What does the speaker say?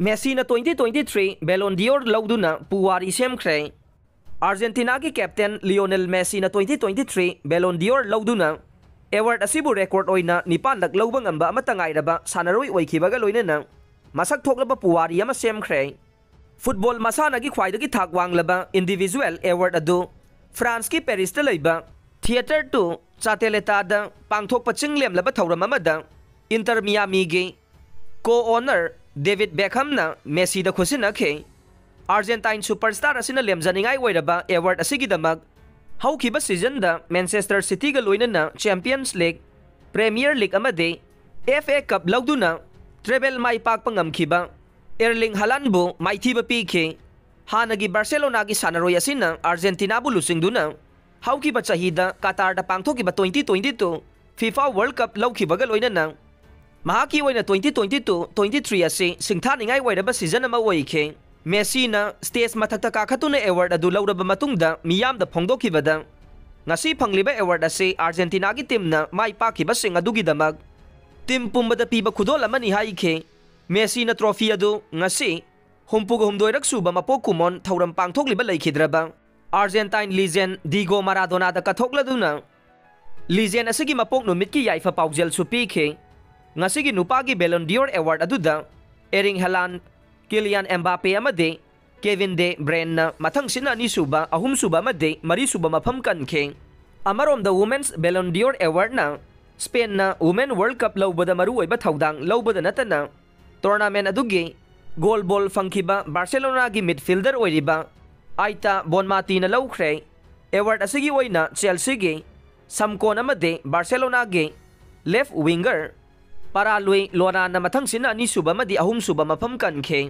Messina 2023 Ballon d'Or लौदुना पुवारी सेमख्रे। अर्जेंटीना की कैप्टन लियोनेल मेसीना 2023 बेलोन डियोर लौदुना एवार्ड असिबु रेकॉर्ड ओइना निपानलक लौबा ngamba amata ngairaba sanaroi oikibaga loinana masak thoklaba puwari ama semkhre। Football मसाना की ख्वाइदगी थाक वांगलबा इंडिविजुअल एवार्ड अदु फ्रांस की पेरिस ता लैबा थिएटर 2 चाटेलेटा पांथोक चिंगलेमलबा थौरम अमदा इंटर मियामी गे को ओनर डेविड बेकहम ना मेसी दा खुसिनखे। अर्जेंटाइन सुपरस्टार असिना लेमजनिंगाई ओइरबा एवार्ड असिगिदमक हौखिबा सीजन दा मैनचेस्टर सिटी गा लोइनना चैंपियंस लीग प्रीमियर लीग अमदे एफए कप लौदुना ट्रेबल माई पाक पंगमखिबा एर्लिंग हालांडबु माइथीबा पीखे। हानगी बार्सिलोना की सानरोय असिना अर्जेंटीना बु लुसिंगदुना हौखिबा चाहिदा कतार दा पांथोकिबा 2022 फीफा वर्ल्ड कप लौखिबगा लोइनना महाकी ओइना 2022-23 असे सिंथानिंगाई ओइरबा सीजन अमा ओइखे। मेसीना स्टेज मथक्ता काखतुना एवार्ड अदु लौरबा मतुंगदा मियामदा फोंदोखिबदा ngasi phangliba award ase Argentina की टीम ना माई पाखिबा सिंग अदुगिदमक टीम पुंबदा पीबा खुदोल अमनी हाइखे। मेसी ना ट्रॉफी अदु ngasi हुमपुग हुमदोइरक सुबा मपोक कुमोन थौरम पांगथोकलिबा लैखिद्रबा अर्जेंटाइन लीजेंड डिगो माराडोना दा कथोकलदुना लीजेंड असगी मपोक नुमित की याइफा पाउजेल सुपीखे। ngasi की नुपा की बेलोन डियोर अवार्ड अदुदा एरिंग हालांड किलियन एम्बापे अमदे केविन दे ब्रेन ना मथंग सिना नि सुबा अहुम सुबा मदे मरी सुबा मफम कनखे। अमरोम the women's Ballon d'Or award ना स्पेन ना वुमेन वर्ल्ड कप लौबदा मरु ओइबा थौदांग लौबदा नतना टूर्नामेंट अदुगे गोल बॉल फंखिबा बार्सिलोना की मिडफील्डर ओइरिबा आइता बोनमाती ना लौख्रे। अवार्ड असगी ओइना चेल्सी गे समकोन अमदे बार्सिलोना गे लेफ्ट विंगर पारालुई लोना ना मथंग सिना नि सुबा मदि अहुम सुबा मफम कनखे।